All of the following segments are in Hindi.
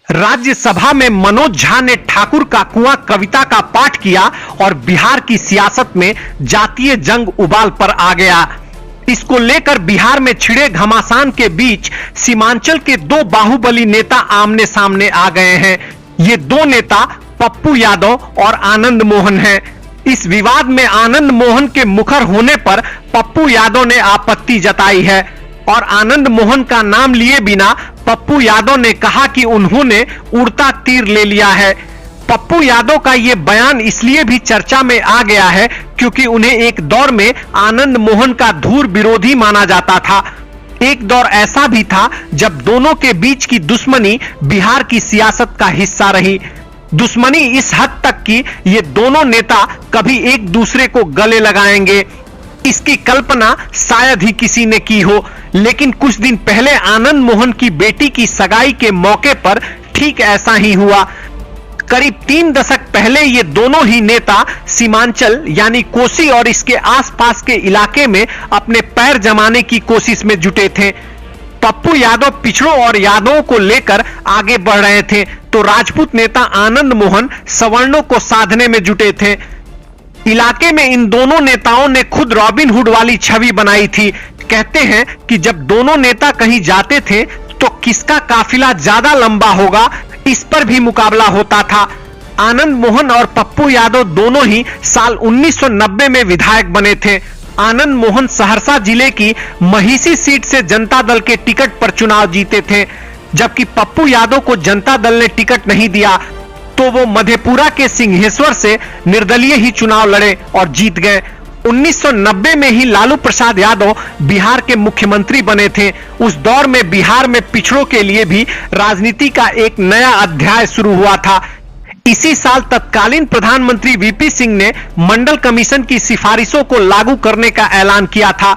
राज्यसभा में मनोज झा ने ठाकुर का कुआं कविता का पाठ किया और बिहार की सियासत में जातीय जंग उबाल पर आ गया। इसको लेकर बिहार में छिड़े घमासान के बीच सीमांचल के दो बाहुबली नेता आमने सामने आ गए हैं। ये दो नेता पप्पू यादव और आनंद मोहन हैं। इस विवाद में आनंद मोहन के मुखर होने पर पप्पू यादव ने आपत्ति जताई है और आनंद मोहन का नाम लिए बिना पप्पू यादव ने कहा कि उन्होंने उड़ता तीर ले लिया है। पप्पू यादव का यह बयान इसलिए भी चर्चा में आ गया है क्योंकि उन्हें एक दौर में आनंद मोहन का धूर विरोधी माना जाता था। एक दौर ऐसा भी था जब दोनों के बीच की दुश्मनी बिहार की सियासत का हिस्सा रही। दुश्मनी इस हद तक कि ये दोनों नेता कभी एक दूसरे को गले लगाएंगे, इसकी कल्पना शायद ही किसी ने की हो। लेकिन कुछ दिन पहले आनंद मोहन की बेटी की सगाई के मौके पर ठीक ऐसा ही हुआ। करीब 3 दशक पहले ये दोनों ही नेता सीमांचल यानी कोसी और इसके आसपास के इलाके में अपने पैर जमाने की कोशिश में जुटे थे। पप्पू यादव पिछड़ों और यादवों को लेकर आगे बढ़ रहे थे तो राजपूत नेता आनंद मोहन सवर्णों को साधने में जुटे थे। इलाके में इन दोनों नेताओं ने खुद रॉबिन हुड वाली छवि बनाई थी। कहते हैं कि जब दोनों नेता कहीं जाते थे तो किसका काफिला ज्यादा लंबा होगा इस पर भी मुकाबला होता था। आनंद मोहन और पप्पू यादव दोनों ही साल 1990 में विधायक बने थे। आनंद मोहन सहरसा जिले की महिषी सीट से जनता दल के टिकट पर चुनाव जीते थे, जबकि पप्पू यादव को जनता दल ने टिकट नहीं दिया तो वो मधेपुरा के सिंहेश्वर से निर्दलीय ही चुनाव लड़े और जीत गए। 1990 में ही लालू प्रसाद यादव बिहार के मुख्यमंत्री बने थे। उस दौर में बिहार में पिछड़ों के लिए भी राजनीति का एक नया अध्याय शुरू हुआ था। इसी साल तत्कालीन प्रधानमंत्री वीपी सिंह ने मंडल कमीशन की सिफारिशों को लागू करने का ऐलान किया था।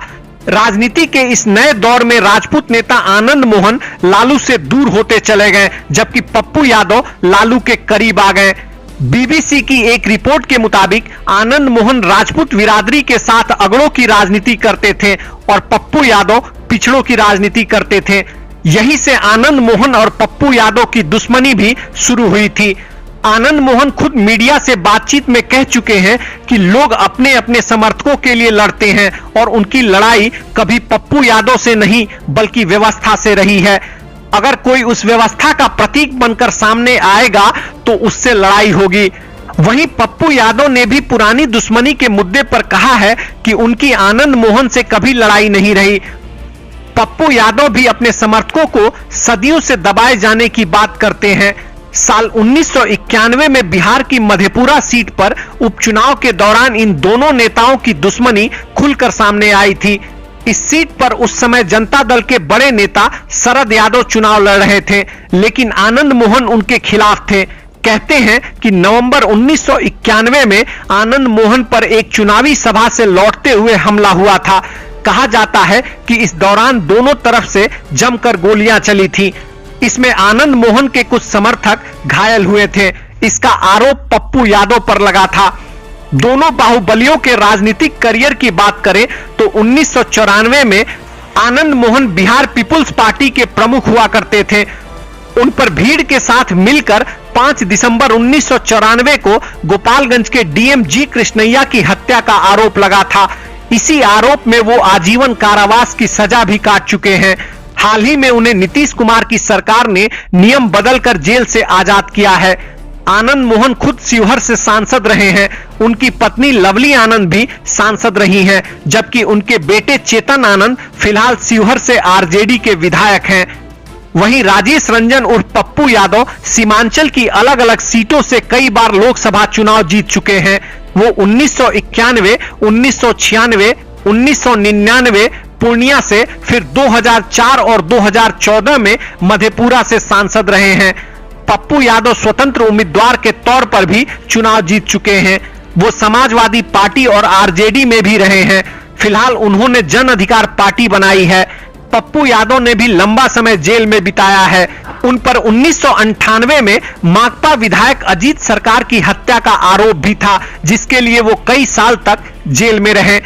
राजनीति के इस नए दौर में राजपूत नेता आनंद मोहन लालू से दूर होते चले गए, जबकि पप्पू यादव लालू के करीब आ गए। बीबीसी की एक रिपोर्ट के मुताबिक आनंद मोहन राजपूत बिरादरी के साथ अगड़ों की राजनीति करते थे और पप्पू यादव पिछड़ों की राजनीति करते थे। यहीं से आनंद मोहन और पप्पू यादव की दुश्मनी भी शुरू हुई थी। आनंद मोहन खुद मीडिया से बातचीत में कह चुके हैं कि लोग अपने अपने समर्थकों के लिए लड़ते हैं और उनकी लड़ाई कभी पप्पू यादव से नहीं बल्कि व्यवस्था से रही है। अगर कोई उस व्यवस्था का प्रतीक बनकर सामने आएगा तो उससे लड़ाई होगी। वहीं पप्पू यादव ने भी पुरानी दुश्मनी के मुद्दे पर कहा है कि उनकी आनंद मोहन से कभी लड़ाई नहीं रही। पप्पू यादव भी अपने समर्थकों को सदियों से दबाए जाने की बात करते हैं। साल 1991 में बिहार की मधेपुरा सीट पर उपचुनाव के दौरान इन दोनों नेताओं की दुश्मनी खुलकर सामने आई थी। इस सीट पर उस समय जनता दल के बड़े नेता शरद यादव चुनाव लड़ रहे थे, लेकिन आनंद मोहन उनके खिलाफ थे। कहते हैं कि नवंबर 1991 में आनंद मोहन पर एक चुनावी सभा से लौटते हुए हमला हुआ था। कहा जाता है कि इस दौरान दोनों तरफ से जमकर गोलियां चली थी। इसमें आनंद मोहन के कुछ समर्थक घायल हुए थे। इसका आरोप पप्पू यादव पर लगा था। दोनों बाहुबलियों के राजनीतिक करियर की बात करें तो 1994 में आनंद मोहन बिहार पीपुल्स पार्टी के प्रमुख हुआ करते थे। उन पर भीड़ के साथ मिलकर 5 दिसंबर 1994 को गोपालगंज के डीएम जी कृष्णैया की हत्या का आरोप लगा था। इसी आरोप में वो आजीवन कारावास की सजा भी काट चुके हैं। हाल ही में उन्हें नीतीश कुमार की सरकार ने नियम बदलकर जेल से आजाद किया है। आनंद मोहन खुद शिवहर से सांसद रहे हैं। उनकी पत्नी लवली आनंद भी सांसद रही हैं, जबकि उनके बेटे चेतन आनंद फिलहाल शिवहर से आरजेडी के विधायक हैं। वहीं राजेश रंजन उर्फ पप्पू यादव सीमांचल की अलग अलग सीटों से कई बार लोकसभा चुनाव जीत चुके हैं। वो 1991, 1996, 1999 पूर्णिया से, फिर 2004 और 2014 में मधेपुरा से सांसद रहे हैं। पप्पू यादव स्वतंत्र उम्मीदवार के तौर पर भी चुनाव जीत चुके हैं। वो समाजवादी पार्टी और आरजेडी में भी रहे हैं। फिलहाल उन्होंने जन अधिकार पार्टी बनाई है। पप्पू यादव ने भी लंबा समय जेल में बिताया है। उन पर 1998 में माकपा विधायक अजीत सरकार की हत्या का आरोप भी था, जिसके लिए वो कई साल तक जेल में रहे।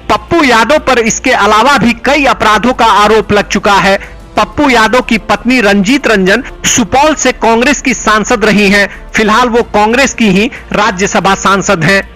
पप्पू यादव पर इसके अलावा भी कई अपराधों का आरोप लग चुका है। पप्पू यादव की पत्नी रंजीत रंजन सुपौल से कांग्रेस की सांसद रही हैं। फिलहाल वो कांग्रेस की ही राज्यसभा सांसद हैं।